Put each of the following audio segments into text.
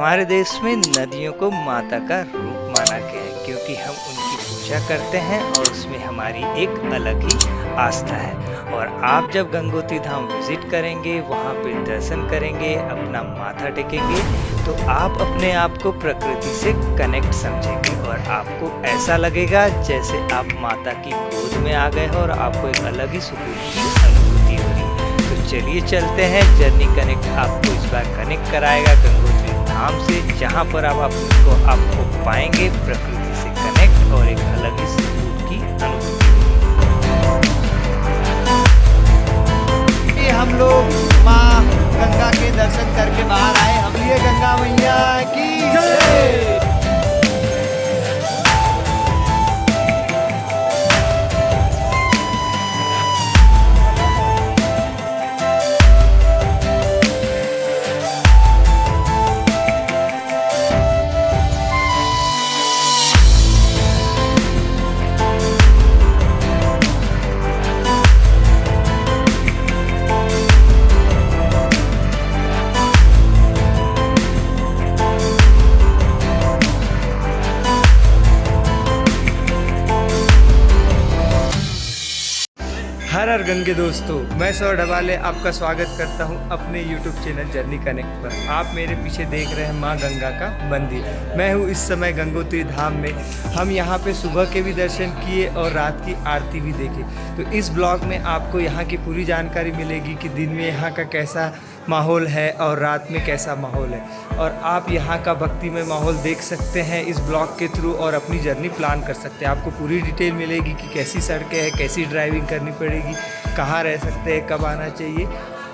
हमारे देश में नदियों को माता का रूप माना गया है क्योंकि हम उनकी पूजा करते हैं और उसमें हमारी एक अलग ही आस्था है। और आप जब गंगोत्री धाम विजिट करेंगे, वहाँ पे दर्शन करेंगे, अपना माथा टेकेंगे, तो आप अपने आप को प्रकृति से कनेक्ट समझेंगे और आपको ऐसा लगेगा जैसे आप माता की गोद में आ गए हो और आपको एक अलग ही सुकून की अनुभूति हो रही है। तो चलिए चलते हैं। जर्नी कनेक्ट आपको इस बार कनेक्ट कराएगा गंगोत्री धाम से, जहाँ पर आप आपको पाएंगे प्रकृति से कनेक्ट और एक अलग ही सुकून की अनुभूति। हम लोग माँ गंगा के दर्शन करके बाहर आए। हम लिए गंगा मैया की जय। हर हर गंगे दोस्तों, मैं सौरभ ढबाले आपका स्वागत करता हूं अपने YouTube चैनल जर्नी कनेक्ट पर। आप मेरे पीछे देख रहे हैं मां गंगा का मंदिर। मैं हूं इस समय गंगोत्री धाम में। हम यहां पे सुबह के भी दर्शन किए और रात की आरती भी देखी। तो इस ब्लॉग में आपको यहां की पूरी जानकारी मिलेगी कि दिन में यहां का कैसा माहौल है और रात में कैसा माहौल है, और आप यहाँ का भक्तिमय माहौल देख सकते हैं इस ब्लॉग के थ्रू और अपनी जर्नी प्लान कर सकते हैं। आपको पूरी डिटेल मिलेगी कि कैसी सड़कें हैं, कैसी ड्राइविंग करनी पड़ेगी, कहाँ रह सकते हैं, कब आना चाहिए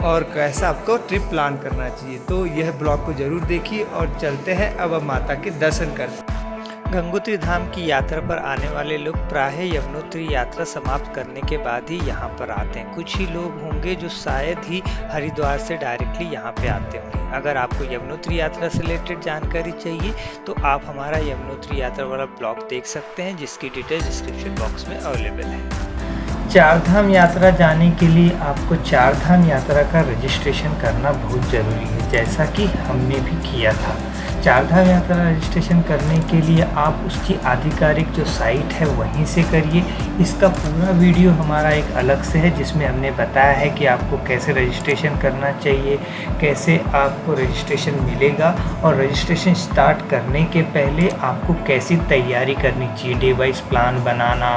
और कैसा आपको ट्रिप प्लान करना चाहिए। तो यह ब्लॉग को ज़रूर देखिए और चलते हैं अब माता के दर्शन करते हैं। गंगोत्री धाम की यात्रा पर आने वाले लोग प्रायः यमुनोत्री यात्रा समाप्त करने के बाद ही यहाँ पर आते हैं। कुछ ही लोग होंगे जो शायद ही हरिद्वार से डायरेक्टली यहाँ पे आते होंगे। अगर आपको यमुनोत्री यात्रा से रिलेटेड जानकारी चाहिए तो आप हमारा यमुनोत्री यात्रा वाला ब्लॉग देख सकते हैं, जिसकी डिटेल डिस्क्रिप्शन बॉक्स में अवेलेबल है। चारधाम यात्रा जाने के लिए आपको चारधाम यात्रा का रजिस्ट्रेशन करना बहुत ज़रूरी है, जैसा कि हमने भी किया था। चारधाम यात्रा रजिस्ट्रेशन करने के लिए आप उसकी आधिकारिक जो साइट है वहीं से करिए। इसका पूरा वीडियो हमारा एक अलग से है, जिसमें हमने बताया है कि आपको कैसे रजिस्ट्रेशन करना चाहिए, कैसे आपको रजिस्ट्रेशन मिलेगा और रजिस्ट्रेशन स्टार्ट करने के पहले आपको कैसी तैयारी करनी चाहिए, डे वाइज प्लान बनाना,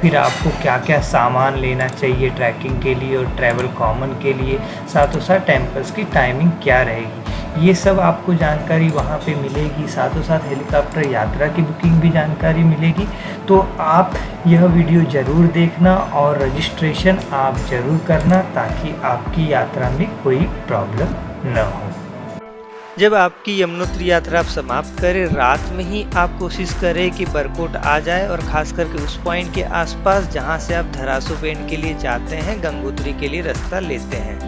फिर आपको क्या क्या सामान लेना चाहिए ट्रैकिंग के लिए और ट्रैवल कॉमन के लिए, साथों साथ टेम्पल्स की टाइमिंग क्या रहेगी, ये सब आपको जानकारी वहाँ पे मिलेगी। साथों साथ हेलीकॉप्टर यात्रा की बुकिंग भी जानकारी मिलेगी। तो आप यह वीडियो ज़रूर देखना और रजिस्ट्रेशन आप ज़रूर करना, ताकि आपकी यात्रा में कोई प्रॉब्लम न हो। जब आपकी यमुनोत्री यात्रा आप समाप्त करें, रात में ही आप कोशिश करें कि बरकोट आ जाए, और ख़ास करके उस पॉइंट के आसपास जहां से आप धरासू पेंट के लिए जाते हैं, गंगोत्री के लिए रास्ता लेते हैं।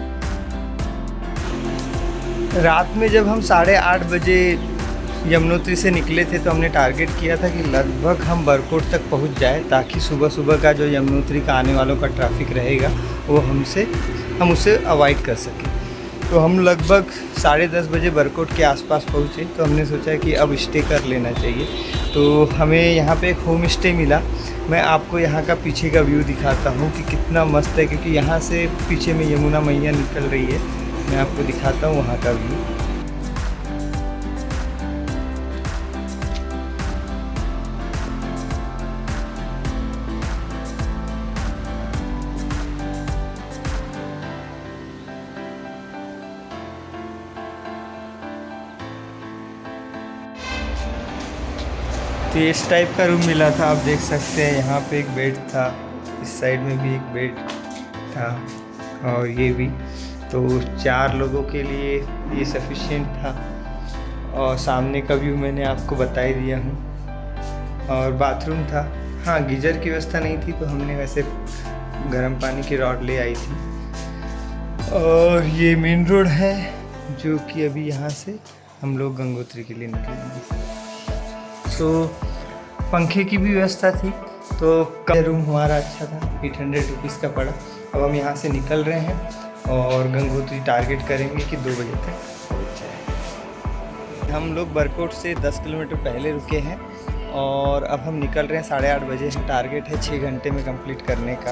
रात में जब हम 8:30 बजे यमुनोत्री से निकले थे तो हमने टारगेट किया था कि लगभग हम बरकोट तक पहुंच जाए, ताकि सुबह सुबह का जो यमुनोत्री का आने वालों का ट्रैफिक रहेगा वो हम उसे अवॉइड कर सकें। तो हम लगभग 10:30 बजे बरकोट के आसपास पहुँचे। तो हमने सोचा कि अब स्टे कर लेना चाहिए। तो हमें यहाँ पे एक होम स्टे मिला। मैं आपको यहाँ का पीछे का व्यू दिखाता हूँ कि कितना मस्त है, क्योंकि यहाँ से पीछे में यमुना मैया निकल रही है। मैं आपको दिखाता हूँ वहाँ का व्यू। तो इस टाइप का रूम मिला था, आप देख सकते हैं। यहाँ पे एक बेड था, इस साइड में भी एक बेड था और ये भी। तो 4 लोगों के लिए ये सफिशिएंट था। और सामने का व्यू मैंने आपको बता ही दिया हूँ। और बाथरूम था। हाँ, गीजर की व्यवस्था नहीं थी, तो हमने वैसे गर्म पानी की रॉड ले आई थी। और ये मेन रोड है, जो कि अभी यहाँ से हम लोग गंगोत्री के लिए निकलेंगे। तो पंखे की भी व्यवस्था थी। तो रूम हमारा अच्छा था, 800 रुपीज़ का पड़ा। अब हम यहाँ से निकल रहे हैं और गंगोत्री टारगेट करेंगे कि 2 बजे तक पहुँच जाए। हम लोग बरकोट से 10 किलोमीटर पहले रुके हैं और अब हम निकल रहे हैं 8:30 बजे है। टारगेट है 6 घंटे में कंप्लीट करने का।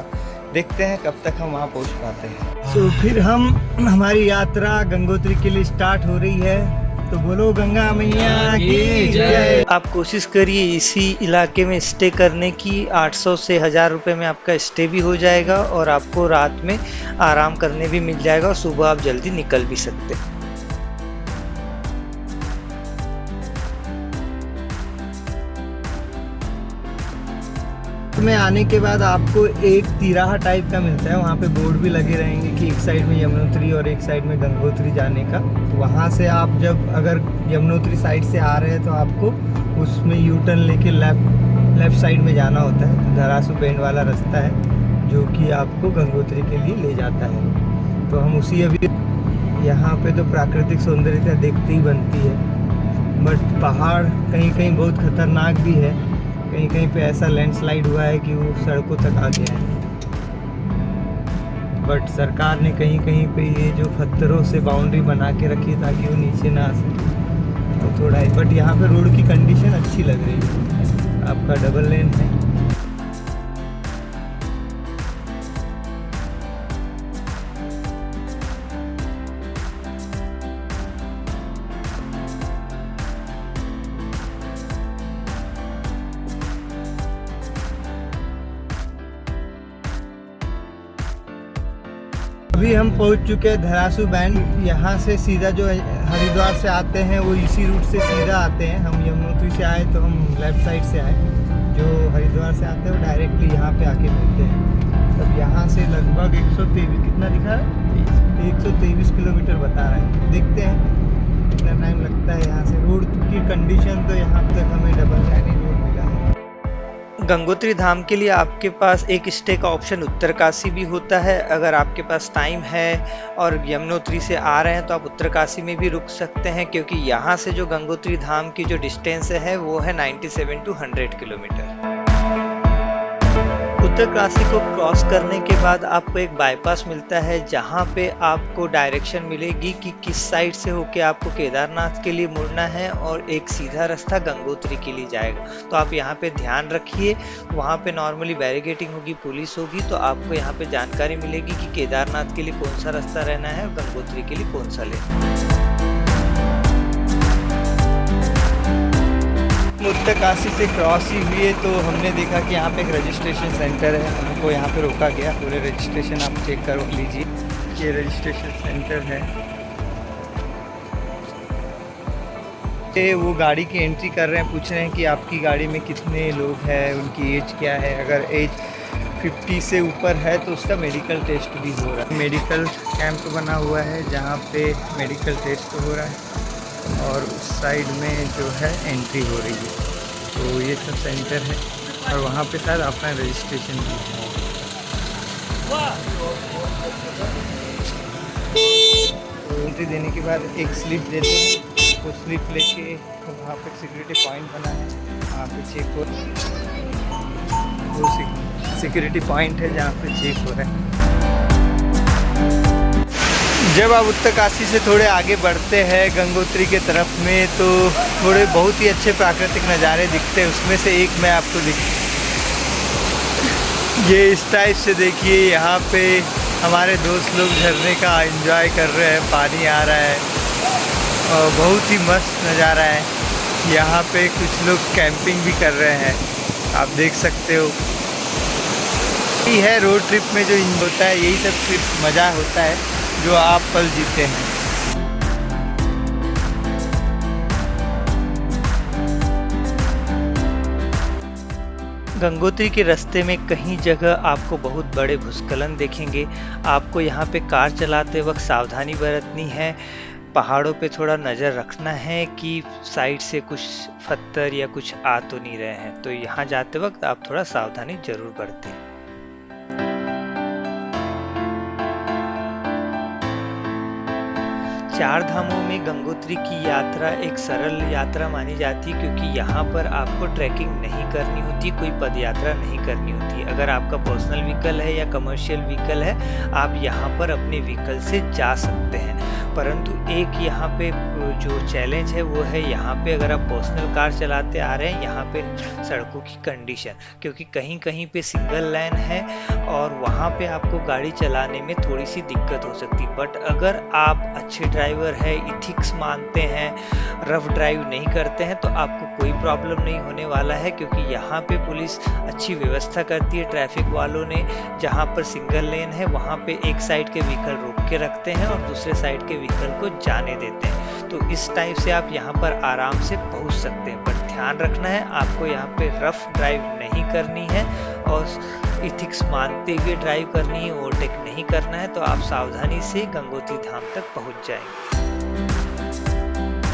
देखते हैं कब तक हम वहाँ पहुँच पाते हैं। तो फिर हमारी यात्रा गंगोत्री के लिए स्टार्ट हो रही है। तो बोलो गंगा मैया की जय। आप कोशिश करिए इसी इलाके में स्टे करने की। 800 से 1000 रुपये में आपका स्टे भी हो जाएगा और आपको रात में आराम करने भी मिल जाएगा और सुबह आप जल्दी निकल भी सकते हैं। में आने के बाद आपको एक तिराहा टाइप का मिलता है। वहाँ पे बोर्ड भी लगे रहेंगे कि एक साइड में यमुनोत्री और एक साइड में गंगोत्री जाने का। वहाँ से आप जब अगर यमुनोत्री साइड से आ रहे हैं तो आपको उसमें यू टर्न लेके लेफ़्ट साइड में जाना होता है। धरासू बेंड वाला रास्ता है जो कि आपको गंगोत्री के लिए ले जाता है। तो हम उसी अभी यहाँ पे तो प्राकृतिक सौंदर्यता देखते ही बनती है, बट पहाड़ कहीं कहीं बहुत खतरनाक भी है। कहीं कहीं पे ऐसा लैंडस्लाइड हुआ है कि वो सड़कों तक आ गया है। बट सरकार ने कहीं कहीं पे ये जो पत्थरों से बाउंड्री बना के रखी है ताकि वो नीचे ना आ सके, तो थोड़ा है। बट यहाँ पे रोड की कंडीशन अच्छी लग रही है। आपका डबल लेन है। अभी हम पहुंच चुके हैं धरासू बैंड। यहाँ से सीधा जो हरिद्वार से आते हैं वो इसी रूट से सीधा आते हैं। हम यमुनोत्री से आए तो हम लेफ़्ट साइड से आए। जो हरिद्वार से आते हैं वो डायरेक्टली यहाँ पे आके मिलते हैं। तब यहाँ से लगभग 123 कितना दिखा है, 123 किलोमीटर बता रहा है। देखते हैं कितना टाइम लगता है यहाँ से। रोड की कंडीशन तो यहाँ तक हमें डबल लाइन रोड मिला है। गंगोत्री धाम के लिए आपके पास एक स्टे का ऑप्शन उत्तरकाशी भी होता है। अगर आपके पास टाइम है और यमुनोत्री से आ रहे हैं तो आप उत्तरकाशी में भी रुक सकते हैं, क्योंकि यहाँ से जो गंगोत्री धाम की जो डिस्टेंस है वो है 97 to 100 किलोमीटर। उत्तरकाशी को क्रॉस करने के बाद आपको एक बाईपास मिलता है जहाँ पे आपको डायरेक्शन मिलेगी कि किस साइड से होके आपको केदारनाथ के लिए मुड़ना है और एक सीधा रास्ता गंगोत्री के लिए जाएगा। तो आप यहाँ पे ध्यान रखिए। वहाँ पे नॉर्मली बैरिकेडिंग होगी, पुलिस होगी, तो आपको यहाँ पे जानकारी मिलेगी कि केदारनाथ के लिए कौन सा रास्ता रहना है और गंगोत्री के लिए कौन सा लेना है। उत्तरकाशी से क्रॉस ही हुए तो हमने देखा कि यहाँ पे एक रजिस्ट्रेशन सेंटर है। हमको यहाँ पे रोका गया। पूरे रजिस्ट्रेशन आप चेक कर लीजिए। ये रजिस्ट्रेशन सेंटर है। ये वो गाड़ी की एंट्री कर रहे हैं, पूछ रहे हैं कि आपकी गाड़ी में कितने लोग हैं, उनकी एज क्या है। अगर एज 50 से ऊपर है तो उसका मेडिकल टेस्ट भी हो रहा है। मेडिकल कैंप बना हुआ है जहाँ पे मेडिकल टेस्ट हो रहा है और उस साइड में जो है एंट्री हो रही है। तो ये सब सेंटर है और वहाँ पे शायद अपना रजिस्ट्रेशन भी है। तो एंट्री देने के बाद एक स्लिप देते हैं। तो स्लिप लेके वहाँ पे सिक्योरिटी पॉइंट बना है, वहाँ पे चेक हो। वो सिक्योरिटी पॉइंट है जहाँ पे चेक हो रहा है। जब आप उत्तरकाशी से थोड़े आगे बढ़ते हैं गंगोत्री के तरफ में तो थोड़े बहुत ही अच्छे प्राकृतिक नज़ारे दिखते हैं। उसमें से एक मैं आपको ये इस टाइप से देखिए। यहाँ पे हमारे दोस्त लोग झरने का एंजॉय कर रहे हैं, पानी आ रहा है और बहुत ही मस्त नज़ारा है। यहाँ पे कुछ लोग कैंपिंग भी कर रहे हैं, आप देख सकते हो। यही है रोड ट्रिप में जो होता है, यही सब ट्रिप मज़ा होता है जो आप पल जीते हैं। गंगोत्री के रास्ते में कहीं जगह आपको बहुत बड़े भूस्खलन देखेंगे। आपको यहाँ पे कार चलाते वक्त सावधानी बरतनी है। पहाड़ों पे थोड़ा नज़र रखना है कि साइड से कुछ पत्थर या कुछ आ तो नहीं रहे हैं। तो यहाँ जाते वक्त आप थोड़ा सावधानी जरूर बरतें। चार धामों में गंगोत्री की यात्रा एक सरल यात्रा मानी जाती है, क्योंकि यहाँ पर आपको ट्रैकिंग नहीं करनी होती, कोई पद यात्रा नहीं करनी होती। अगर आपका पर्सनल व्हीकल है या कमर्शियल व्हीकल है, आप यहाँ पर अपने व्हीकल से जा सकते हैं। परंतु एक यहाँ पे जो चैलेंज है वो है, यहाँ पे अगर आप पर्सनल कार चलाते आ रहे हैं, यहाँ पे सड़कों की कंडीशन, क्योंकि कहीं कहीं पे सिंगल लाइन है और वहाँ पे आपको गाड़ी चलाने में थोड़ी सी दिक्कत हो सकती है। बट अगर आप अच्छे ड्राइवर है, इथिक्स मानते हैं, रफ ड्राइव नहीं करते हैं, तो आपको कोई प्रॉब्लम नहीं होने वाला है, क्योंकि यहाँ पे पुलिस अच्छी व्यवस्था करती है। ट्रैफिक वालों ने जहाँ पर सिंगल लेन है वहाँ पे एक साइड के व्हीकल रोक के रखते हैं और दूसरे साइड के व्हीकल को जाने देते हैं। तो इस टाइप से आप यहाँ पर आराम से पहुँच सकते हैं। पर ध्यान रखना है, आपको यहाँ पे रफ ड्राइव नहीं करनी है और इथिक्स मानते हुए ड्राइव करनी है, ओवरटेक नहीं करना है। तो आप सावधानी से गंगोत्री धाम तक पहुँच जाएंगे।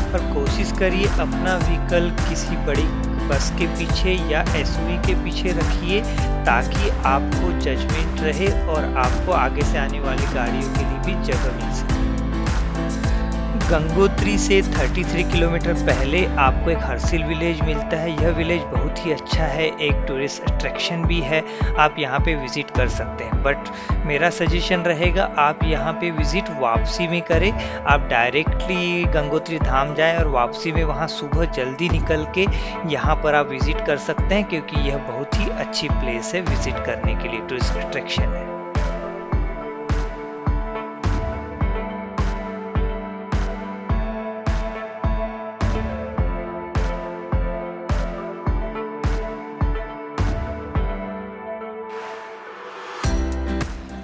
पर कोशिश करिए अपना व्हीकल किसी बड़ी बस के पीछे या एसयूवी के पीछे रखिए, ताकि आपको जजमेंट रहे और आपको आगे से आने वाली गाड़ियों के लिए भी जगह मिल सके। गंगोत्री से 33 किलोमीटर पहले आपको एक हरसिल विलेज मिलता है। यह विलेज बहुत ही अच्छा है, एक टूरिस्ट अट्रैक्शन भी है, आप यहाँ पे विजिट कर सकते हैं। बट मेरा सजेशन रहेगा आप यहाँ पे विजिट वापसी में करें। आप डायरेक्टली गंगोत्री धाम जाएं और वापसी में वहाँ सुबह जल्दी निकल के यहाँ पर आप विजिट कर सकते हैं, क्योंकि यह बहुत ही अच्छी प्लेस है विजिट करने के लिए, टूरिस्ट अट्रैक्शन है।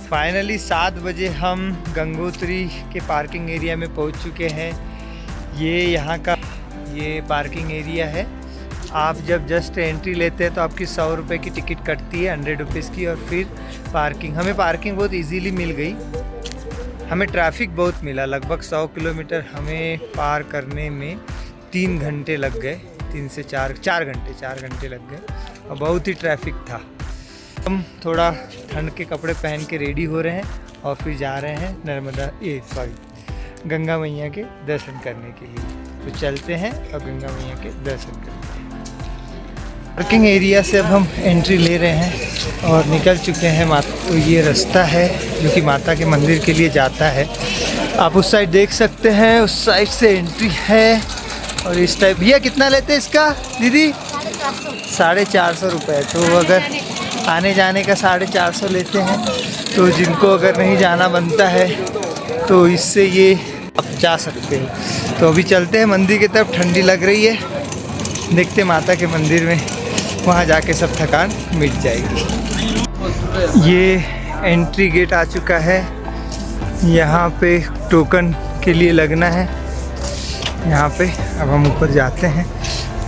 फाइनली 7 बजे हम गंगोत्री के पार्किंग एरिया में पहुंच चुके हैं। ये यहाँ का ये पार्किंग एरिया है। आप जब जस्ट एंट्री लेते हैं तो आपकी 100 रुपये की टिकट कटती है, 100 रुपीज़ की, और फिर पार्किंग। हमें पार्किंग बहुत इजीली मिल गई। हमें ट्रैफिक बहुत मिला, लगभग 100 किलोमीटर हमें पार करने में 3 घंटे लग गए, 3 से 4 घंटे लग गए और बहुत ही ट्रैफिक था। हम थोड़ा ठंड के कपड़े पहन के रेडी हो रहे हैं और फिर जा रहे हैं गंगा मैया के दर्शन करने के लिए। तो चलते हैं और गंगा मैया के दर्शन करते हैं। पार्किंग एरिया से अब हम एंट्री ले रहे हैं और निकल चुके हैं। तो ये रास्ता है जो कि माता के मंदिर के लिए जाता है। आप उस साइड देख सकते हैं, उस साइड से एंट्री है। और इस टाइप भैया कितना लेते हैं इसका दीदी? 450 रुपये। तो अगर आने जाने का 450 लेते हैं, तो जिनको अगर नहीं जाना बनता है तो इससे ये आप जा सकते हो। तो अभी चलते हैं मंदिर की तरफ, ठंडी लग रही है, देखते माता के मंदिर में, वहाँ जाके सब थकान मिट जाएगी। ये एंट्री गेट आ चुका है। यहाँ पे टोकन के लिए लगना है यहाँ पे। अब हम ऊपर जाते हैं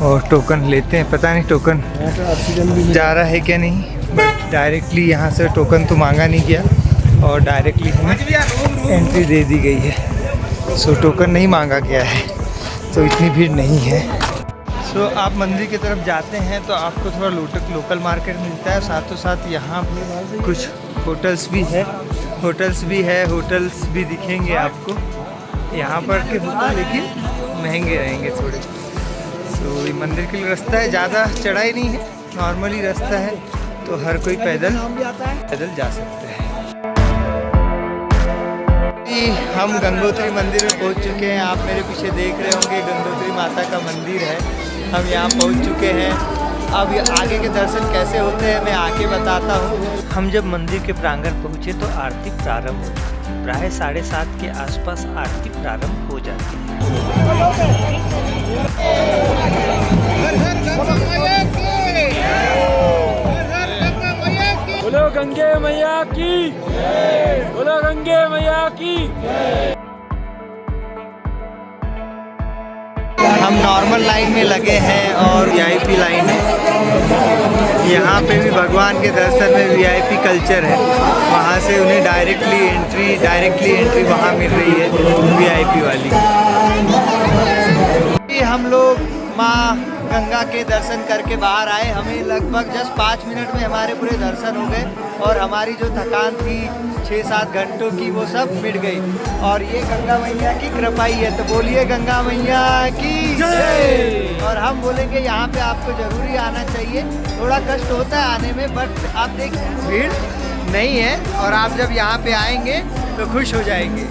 और टोकन लेते हैं। पता नहीं टोकन जा रहा है क्या नहीं, बट डायरेक्टली यहाँ से टोकन तो मांगा नहीं गया और डायरेक्टली हमें एंट्री दे दी गई है। सो टोकन नहीं मांगा गया है, तो इतनी भीड़ नहीं है। सो आप मंदिर की तरफ जाते हैं तो आपको थोड़ा लोकल मार्केट मिलता है, साथों साथ यहाँ कुछ होटल्स भी दिखेंगे आपको यहाँ पर के होटल, लेकिन महंगे रहेंगे थोड़े। तो ये मंदिर के लिए रास्ता है, ज़्यादा चढ़ाई नहीं है, नॉर्मली रास्ता है, तो हर कोई पैदल जा सकता है। हम गंगोत्री मंदिर में पहुंच चुके हैं। आप मेरे पीछे देख रहे होंगे गंगोत्री माता का मंदिर है। हम यहाँ पहुंच चुके हैं। अब आगे के दर्शन कैसे होते हैं मैं आगे बताता हूँ। हम जब मंदिर के प्रांगण पहुँचे तो आरती प्रारंभ हो चुकी थी। प्राय 7:30 के आसपास आरती प्रारंभ हो जाती है। बोलो गंगे मैया की, बोलो गंगे मैया की। हम नॉर्मल लाइन में लगे हैं और वीआईपी लाइन है। यहाँ पे भी भगवान के दर्शन में वीआईपी कल्चर है। वहाँ से उन्हें डायरेक्टली एंट्री वहाँ मिल रही है वीआईपी वाली। हम लोग माँ गंगा के दर्शन करके बाहर आए। हमें लगभग जस्ट 5 मिनट में हमारे पूरे दर्शन हो गए और हमारी जो थकान थी 6-7 घंटों की वो सब मिट गई। और ये गंगा मैया की कृपा ही है, तो बोलिए गंगा मैया की जय। और हम बोलेंगे यहाँ पे आपको ज़रूरी आना चाहिए। थोड़ा कष्ट होता है आने में, बट आप देखिए भीड़ नहीं है और आप जब यहाँ पे आएंगे तो खुश हो जाएंगे।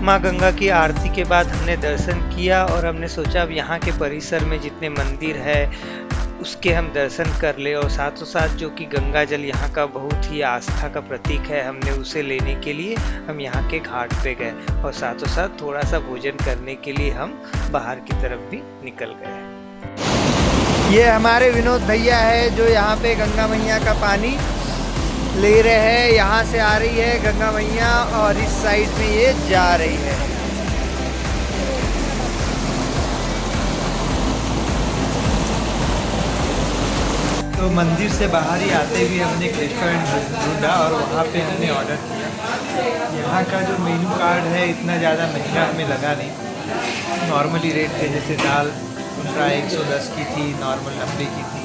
माँ गंगा की आरती के बाद हमने दर्शन किया और हमने सोचा अब यहाँ के परिसर में जितने मंदिर है उसके हम दर्शन कर ले, और साथों साथ जो कि गंगा जल यहाँ का बहुत ही आस्था का प्रतीक है, हमने उसे लेने के लिए हम यहाँ के घाट पे गए और साथों साथ थोड़ा सा भोजन करने के लिए हम बाहर की तरफ भी निकल गए। ये हमारे विनोद भैया है जो यहाँ पे गंगा मैया का पानी ले रहे हैं। यहाँ से आ रही है गंगा मैया और इस साइड में ये जा रही है। तो मंदिर से बाहर ही आते हुए हमने एक रेस्टोरेंट ढूंढा और वहाँ पे हमने ऑर्डर किया। यहाँ का जो मेनू कार्ड है इतना ज़्यादा महंगा हमें लगा नहीं। नॉर्मली रेट थे, जैसे दाल फ्राई 110 की थी, नॉर्मल 90 की थी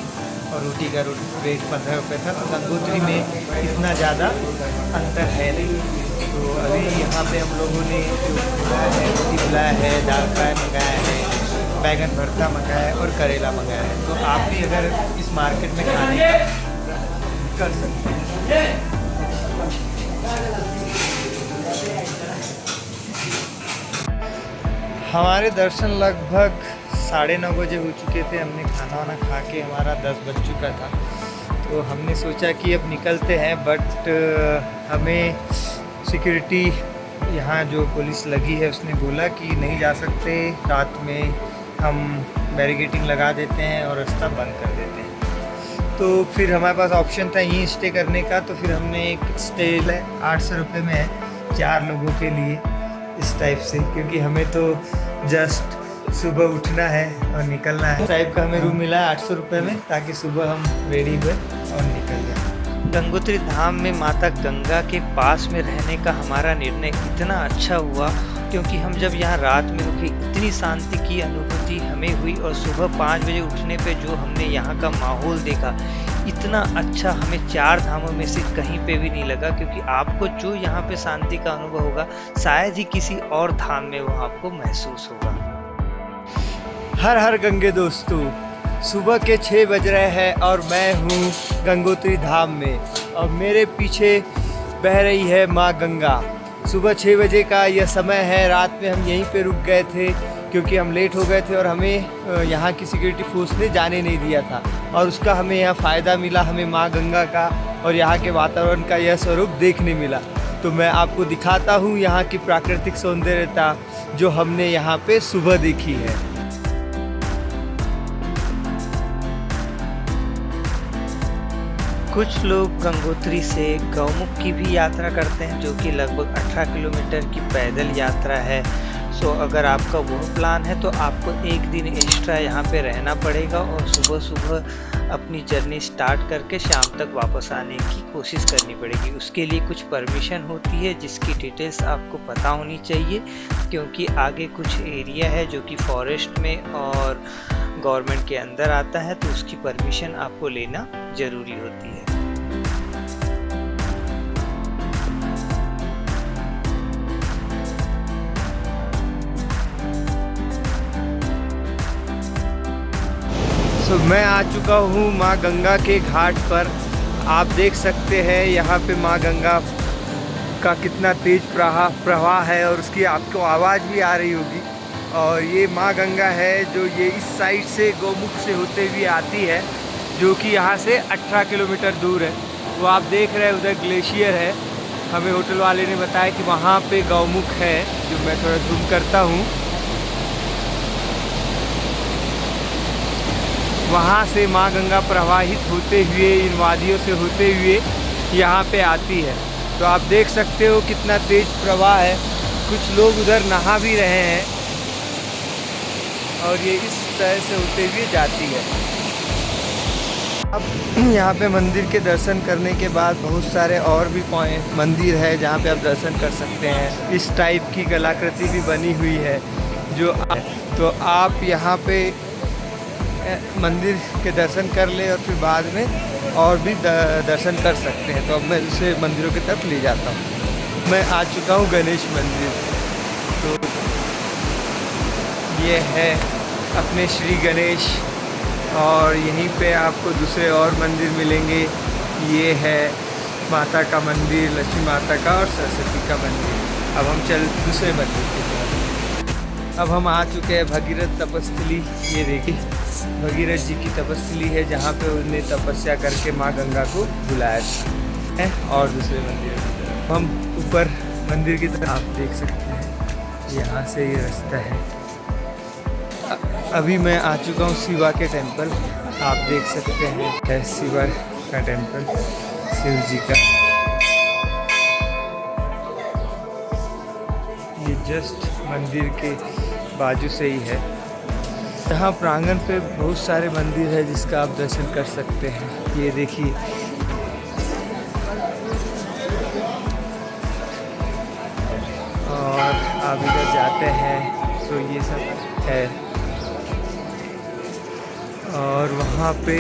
और रोटी का रेट 15 रुपये था। तो गंगोत्री में इतना ज़्यादा अंतर है नहीं। तो अभी यहाँ पे हम लोगों ने जो बुलाया है, रोटी बुलाया है, दाल फ्राई मंगाया है, बैगन भरता मंगाया है और करेला मंगाया है। तो आप भी अगर इस मार्केट में खाने कर सकते हैं। हमारे दर्शन लगभग 9:30 बजे हो चुके थे। हमने खाना वाना खा के हमारा 10 बज चुका था। तो हमने सोचा कि अब निकलते हैं, बट हमें सिक्योरिटी यहाँ जो पुलिस लगी है उसने बोला कि नहीं जा सकते, रात में हम बैरिकेडिंग लगा देते हैं और रास्ता बंद कर देते हैं। तो फिर हमारे पास ऑप्शन था यहीं स्टे करने का। तो फिर हमने एक स्टे है 800 रुपये में है 4 लोगों के लिए इस टाइप से, क्योंकि हमें तो जस्ट सुबह उठना है और निकलना है। टाइप का हमें रूम मिला है 800 रुपये में, ताकि सुबह हम रेडी हुए और निकल जाए। गंगोत्री धाम में माता गंगा के पास में रहने का हमारा निर्णय इतना अच्छा हुआ क्योंकि हम जब यहाँ रात में रुके इतनी शांति की अनुभूति हमें हुई, और सुबह 5 बजे उठने पे जो हमने यहाँ का माहौल देखा इतना अच्छा हमें 4 धामों में से कहीं पे भी नहीं लगा। क्योंकि आपको जो यहाँ पे शांति का अनुभव होगा शायद ही किसी और धाम में वो आपको महसूस होगा। हर हर गंगे दोस्तों, सुबह के 6 बज रहे हैं और मैं हूँ गंगोत्री धाम में और मेरे पीछे बह रही है माँ गंगा। सुबह 6 बजे का यह समय है। रात में हम यहीं पे रुक गए थे क्योंकि हम लेट हो गए थे और हमें यहाँ की सिक्योरिटी फोर्स ने जाने नहीं दिया था, और उसका हमें यहाँ फ़ायदा मिला। हमें माँ गंगा का और यहाँ के वातावरण का यह स्वरूप देखने मिला। तो मैं आपको दिखाता हूँ यहाँ की प्राकृतिक सौंदर्यता जो हमने यहाँ पे सुबह देखी है। कुछ लोग गंगोत्री से गौमुख की भी यात्रा करते हैं जो कि लगभग 18 किलोमीटर की पैदल यात्रा है। सो अगर आपका वो प्लान है तो आपको एक दिन एक्स्ट्रा यहाँ पे रहना पड़ेगा और सुबह सुबह अपनी जर्नी स्टार्ट करके शाम तक वापस आने की कोशिश करनी पड़ेगी। उसके लिए कुछ परमिशन होती है जिसकी डिटेल्स आपको पता होनी चाहिए, क्योंकि आगे कुछ एरिया है जो कि फॉरेस्ट में और गवर्नमेंट के अंदर आता है, तो उसकी परमिशन आपको लेना ज़रूरी होती है। तो मैं आ चुका हूँ माँ गंगा के घाट पर। आप देख सकते हैं यहाँ पे माँ गंगा का कितना तेज प्रवाह है और उसकी आपको आवाज़ भी आ रही होगी। और ये माँ गंगा है जो ये इस साइड से गौमुख से होते हुए आती है, जो कि यहाँ से 18 किलोमीटर दूर है। वो आप देख रहे हैं उधर ग्लेशियर है। हमें होटल वाले ने बताया कि वहाँ पे गौमुख है, जो मैं थोड़ा जूम करता हूँ। वहाँ से माँ गंगा प्रवाहित होते हुए इन वादियों से होते हुए यहाँ पे आती है। तो आप देख सकते हो कितना तेज प्रवाह है। कुछ लोग उधर नहा भी रहे हैं और ये इस तरह से होते हुए जाती है। अब यहाँ पे मंदिर के दर्शन करने के बाद बहुत सारे और भी मंदिर है जहाँ पे आप दर्शन कर सकते हैं। इस टाइप की कलाकृति भी बनी हुई है जो तो आप यहाँ पे मंदिर के दर्शन कर ले और फिर बाद में और भी दर्शन कर सकते हैं। तो अब मैं उसे मंदिरों की तरफ ले जाता हूँ। मैं आ चुका हूँ गणेश मंदिर। तो ये है अपने श्री गणेश, और यहीं पे आपको दूसरे और मंदिर मिलेंगे। ये है माता का मंदिर, लक्ष्मी माता का और सरस्वती का मंदिर। अब हम चल दूसरे मंदिर की तरफ। अब हम आ चुके हैं भगीरथ तपस्थली। ये देखिए भगीरथ जी की तपस्थली है, जहाँ पे उन्होंने तपस्या करके माँ गंगा को बुलाया था। और दूसरे मंदिर की तरफ हम ऊपर मंदिर की तरफ आप देख सकते हैं, यहाँ से ये रास्ता है। अभी मैं आ चुका हूँ शिवा के टेम्पल। आप देख सकते हैं है शिवा का टेम्पल, शिव जी का। ये जस्ट मंदिर के बाजू से ही है। यहाँ प्रांगण पे बहुत सारे मंदिर है जिसका आप दर्शन कर सकते हैं। ये देखिए और आप इधर जाते हैं तो ये सब है। और वहाँ पे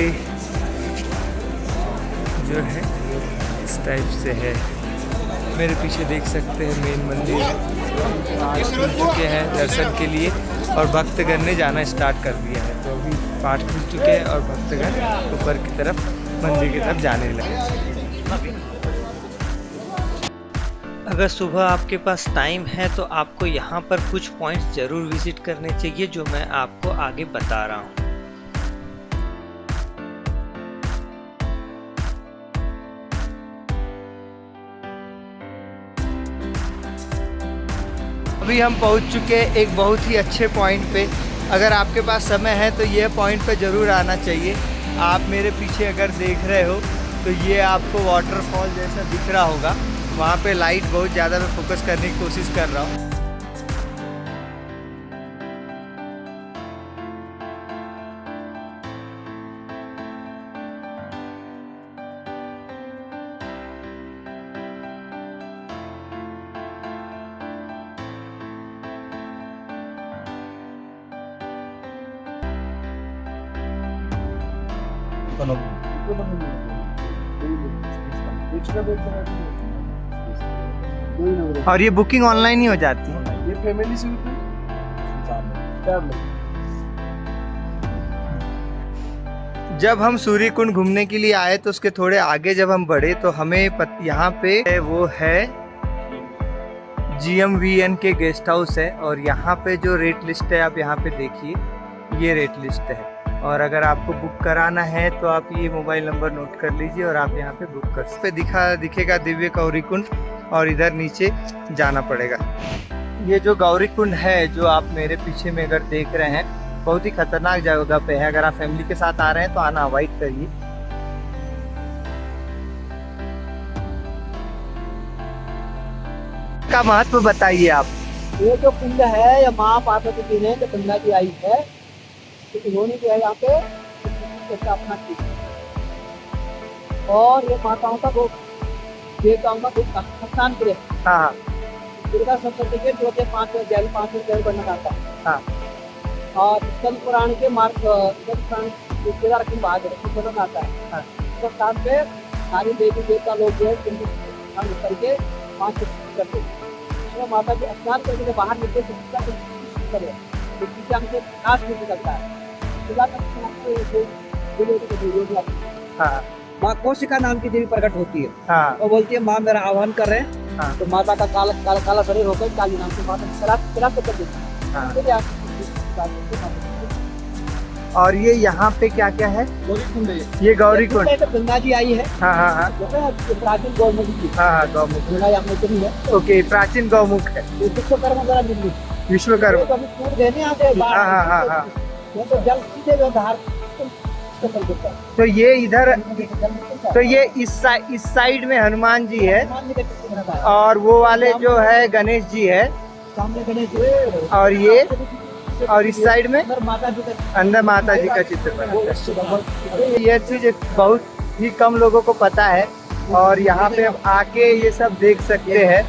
जो है इस टाइप से है। मेरे पीछे देख सकते हैं मेन मंदिर खुल चुके हैं दर्शन के लिए, और भक्तगण ने जाना स्टार्ट कर दिया है। तो अभी पाठ खुल चुके हैं और भक्तगण ऊपर की तरफ मंदिर की तरफ जाने लगे। अगर सुबह आपके पास टाइम है तो आपको यहाँ पर कुछ पॉइंट्स ज़रूर विजिट करने चाहिए, जो मैं आपको आगे बता रहा हूँ। अभी हम पहुंच चुके हैं एक बहुत ही अच्छे पॉइंट पे। अगर आपके पास समय है तो ये पॉइंट पे ज़रूर आना चाहिए। आप मेरे पीछे अगर देख रहे हो तो ये आपको वाटरफॉल जैसा दिख रहा होगा। वहाँ पे लाइट बहुत ज़्यादा मैं फोकस करने की कोशिश कर रहा हूँ। और ये बुकिंग ऑनलाइन ही हो जाती है। ये फैमिली सूट है। जब हम सूर्य कुंड घूमने के लिए आए तो उसके थोड़े आगे जब हम बढ़े तो हमें यहाँ पे वो है GMVN के गेस्ट हाउस है। और यहाँ पे जो रेट लिस्ट है आप यहाँ पे देखिए, ये रेट लिस्ट है। और अगर आपको बुक कराना है तो आप ये मोबाइल नंबर नोट कर लीजिए और आप यहाँ पे बुक कर सकते। दिखेगा दिव्य गौरी कुंड, और इधर नीचे जाना पड़ेगा। ये जो गौरी कुंड है जो आप मेरे पीछे में अगर देख रहे हैं, बहुत ही खतरनाक जगह पे है। अगर आप फैमिली के साथ आ रहे हैं तो आना अवॉइड करिए। का महत्व बताइए आप। ये जो कुंड है ये माँ पार्वती जी ने जो गंगा जी आई है, तो उन्होंने जो है यहाँ पे स्थापना की। और ये माताओं का वो देवताओं का स्थान गृह। हाँ दुर्गा सप्तशती के जो 5 जल बनना आता है। हाँ। और स्कंद पुराण के मार्ग केदार के बाद बनना आता है। हाँ। उस स्थान पे सारे देवी देवता लोग जो है स्नान करके 5 करते हैं। उसमें माता जी स्नान करके बाहर निकले करे से नाश नहीं निकलता है। हाँ। माँ कौशिका नाम की देवी प्रकट होती है। हाँ। वो बोलती है माँ मेरा आह्वान कर रहे हैं। हाँ। तो माता का काला शरीर होकर काली नाम से माता खिलाफ कर देती है। हाँ। और ये यहाँ पे क्या क्या है? गौरी कुंड है ये गौरी कुंड। गंगा जी आई है। हाँ हाँ हाँ। प्राचीन गौमुख की। हाँ हाँ गौमुख। गंगा यहाँ में है। ओके, प्राचीन गौमुख है। विश्वकर्मा द्वारा निर्मित। विश्वकर्मा। तो अभी कूद गए यहाँ से। हाँ हाँ हाँ हाँ। तो जल सीधे व्यवहार। तो ये इधर, तो ये इस साइड में हनुमान जी है, और वो वाले जो है गणेश जी है, सामने गणेश जी। और ये, और इस साइड में अंदर माता जी का, अंदर माता जी का चित्र बना है। ये चीज बहुत ही कम लोगों को पता है, और यहाँ पे आप आके ये सब देख सकते हैं।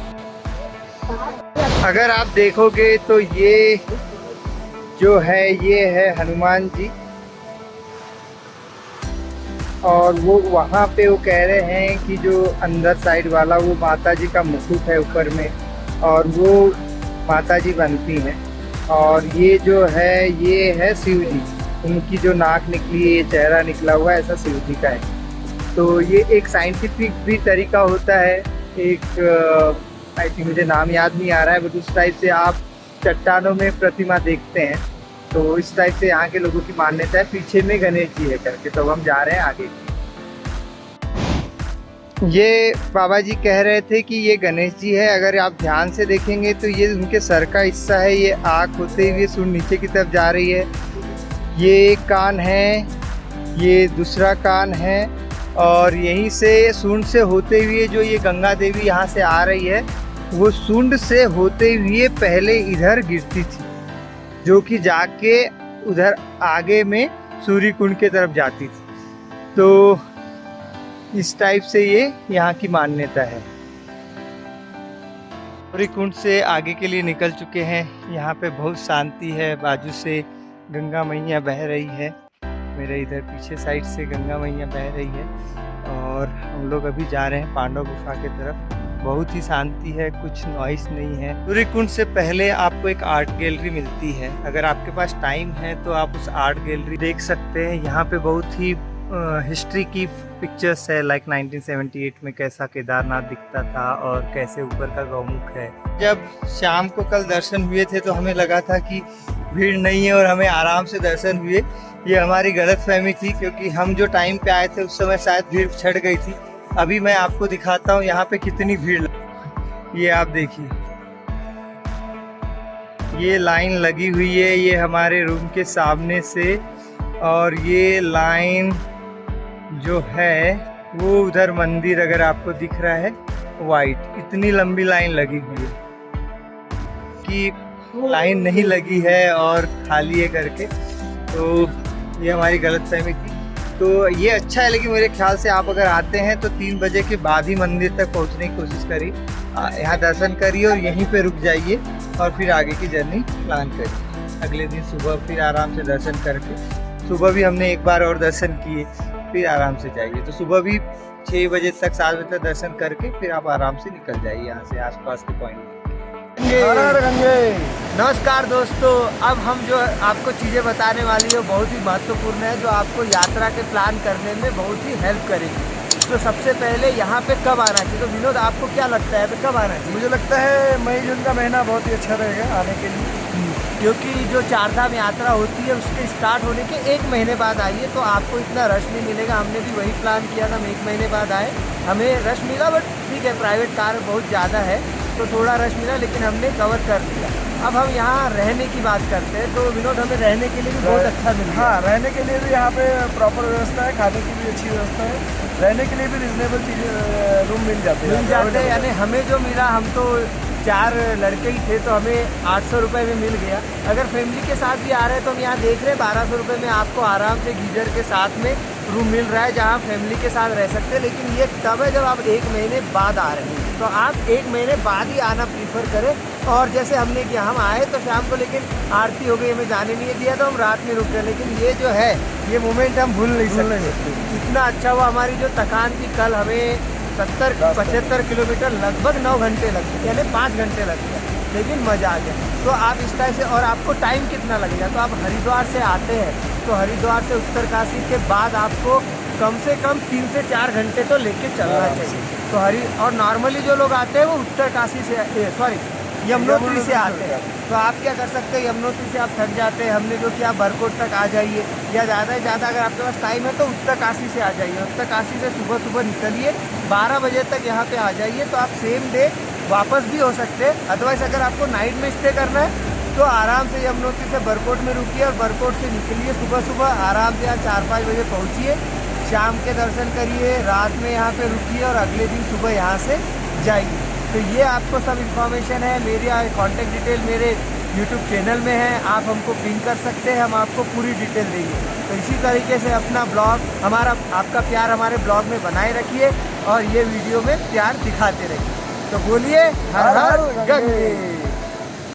अगर आप देखोगे तो ये जो है ये है हनुमान जी, और वो वहाँ पे वो कह रहे हैं कि जो अंदर साइड वाला वो माता जी का मुकुट है ऊपर में, और वो माता जी बनती हैं। और ये जो है ये है शिव जी, उनकी जो नाक निकली है, ये चेहरा निकला हुआ है, ऐसा शिव जी का है। तो ये एक साइंटिफिक भी तरीका होता है, एक आई थिंक मुझे नाम याद नहीं आ रहा है, बट उस टाइप से आप चट्टानों में प्रतिमा देखते हैं, तो इस टाइप से यहाँ के लोगों की मान्यता है। पीछे में गणेश जी है करके, तो हम जा रहे हैं आगे। ये बाबा जी कह रहे थे कि ये गणेश जी है। अगर आप ध्यान से देखेंगे तो ये उनके सर का हिस्सा है, ये आँख होते हुए सूंड नीचे की तरफ जा रही है, ये एक कान है, ये दूसरा कान है, और यहीं से सूंड से होते हुए जो ये गंगा देवी यहाँ से आ रही है, वो सूंड से होते हुए पहले इधर गिरती थी, जो कि जाके उधर आगे में सूर्य कुंड के तरफ जाती थी। तो इस टाइप से ये यहाँ की मान्यता है। सूर्य कुंड से आगे के लिए निकल चुके हैं। यहाँ पे बहुत शांति है, बाजू से गंगा मैया बह रही है, मेरे इधर पीछे साइड से गंगा मैया बह रही है, और हम लोग अभी जा रहे हैं पांडव गुफा की तरफ। बहुत ही शांति है, कुछ नॉइस नहीं है। सूर्य कुंड से पहले आपको एक आर्ट गैलरी मिलती है, अगर आपके पास टाइम है तो आप उस आर्ट गैलरी देख सकते हैं। यहाँ पे बहुत ही हिस्ट्री की पिक्चर्स है, लाइक 1978 में कैसा केदारनाथ दिखता था और कैसे ऊपर का गौमुख है। जब शाम को कल दर्शन हुए थे तो हमें लगा था कि भीड़ नहीं है और हमें आराम से दर्शन हुए। ये हमारी गलतफहमी थी, क्योंकि हम जो टाइम पे आए थे उस समय शायद भीड़ छट गई थी। अभी मैं आपको दिखाता हूँ यहाँ पे कितनी भीड़। ये आप देखिए, ये लाइन लगी हुई है, ये हमारे रूम के सामने से, और ये लाइन जो है वो उधर मंदिर अगर आपको दिख रहा है वाइट, इतनी लंबी लाइन लगी हुई है कि लाइन नहीं लगी है और खाली है करके। तो ये हमारी गलतफहमी थी। तो ये अच्छा है, लेकिन मेरे ख्याल से आप अगर आते हैं तो 3 बजे के बाद ही मंदिर तक पहुंचने की कोशिश करिए, यहाँ दर्शन करिए और यहीं पे रुक जाइए, और फिर आगे की जर्नी प्लान करिए। अगले दिन सुबह फिर आराम से दर्शन करके, सुबह भी हमने एक बार और दर्शन किए, फिर आराम से जाइए। तो सुबह भी 6 बजे तक 7 बजे तक दर्शन करके फिर आप आराम से निकल जाइए यहाँ से आसपास के पॉइंट। नमस्कार दोस्तों, अब हम जो आपको चीज़ें बताने वाली है बहुत ही महत्वपूर्ण है, जो आपको यात्रा के प्लान करने में बहुत ही हेल्प करेगी। तो सबसे पहले यहाँ पे कब आना चाहिए? तो विनोद, आपको क्या लगता है कब आना चाहिए? मुझे लगता है मई जून का महीना बहुत ही अच्छा रहेगा आने के लिए, क्योंकि जो चारधाम यात्रा होती है उसके स्टार्ट होने के 1 महीने बाद आइए तो आपको इतना रश नहीं मिलेगा। हमने भी वही प्लान किया था, हम 1 महीने बाद आए, हमें रश मिला, बट ठीक है, प्राइवेट कार बहुत ज़्यादा है तो थोड़ा रश मिला, लेकिन हमने कवर कर दिया। अब हम यहाँ रहने की बात करते हैं, तो विनोद, हमें रहने के लिए भी बहुत अच्छा मिल गया। हाँ, रहने के लिए भी यहाँ पे प्रॉपर व्यवस्था है, खाने की भी अच्छी व्यवस्था है, रहने के लिए भी रिजनेबल चीज़ें रूम मिल जाते हैं। यानी हमें जो मिला, हम तो 4 लड़के ही थे तो हमें 800 रुपये में मिल गया। अगर फैमिली के साथ भी आ रहे हैं तो हम यहाँ देख रहे हैं 1200 रुपये में आपको आराम से गीजर के साथ में रूम मिल रहा है, जहाँ फैमिली के साथ रह सकते हैं। लेकिन ये तब है जब आप 1 महीने बाद आ रहे हैं, तो आप 1 महीने बाद ही आना प्रीफर करें। और जैसे हमने किया, हम आए तो शाम को, लेकिन आरती हो गई, हमें जाने नहीं दिया तो हम रात में रुक गए। लेकिन ये जो है, ये मोमेंट हम भूल नहीं सकते। इतना अच्छा हुआ, हमारी जो थकान थी कल, हमें 70-75 किलोमीटर लगभग 9 घंटे लगते, यानी 5 घंटे लगते, लेकिन मज़ा आ गया। तो आप इस टाइप से, और आपको टाइम कितना लगेगा? तो आप हरिद्वार से आते हैं तो हरिद्वार से उत्तरकाशी के बाद आपको कम से कम 3 से 4 घंटे तो लेके चलना चाहिए। तो और नॉर्मली जो लोग आते हैं वो उत्तरकाशी से, यमुनोत्री से आते हैं। तो आप क्या कर सकते हैं, यमुनोत्री से आप थक जाते हैं, हमने जो किया बरकोट तक आ जाइए, या ज़्यादा से ज़्यादा अगर आपके पास टाइम है तो उत्तरकाशी से आ जाइए। उत्तरकाशी से सुबह सुबह निकलिए, 12 बजे तक यहाँ पे आ जाइए, तो आप सेम डे वापस भी हो सकते हैं। अदरवाइज़ अगर आपको नाइट में स्टे करना है तो आराम से यमुनोत्री से बरकोट में रुकिए और बरकोट से निकलिए सुबह सुबह, आराम से यहाँ 4-5 बजे पहुँचिए, शाम के दर्शन करिए, रात में यहाँ पे रुकिए और अगले दिन सुबह यहाँ से जाइए। तो ये आपको सब इन्फॉर्मेशन है। मेरी कॉन्टैक्ट डिटेल मेरे यूट्यूब चैनल में है, आप हमको पिंग कर सकते हैं, हम आपको पूरी डिटेल देंगे। तो इसी तरीके से अपना ब्लॉग, आपका प्यार हमारे ब्लॉग में बनाए रखिए और ये वीडियो में प्यार दिखाते रहिए। तो बोलिए हर हर गंगे।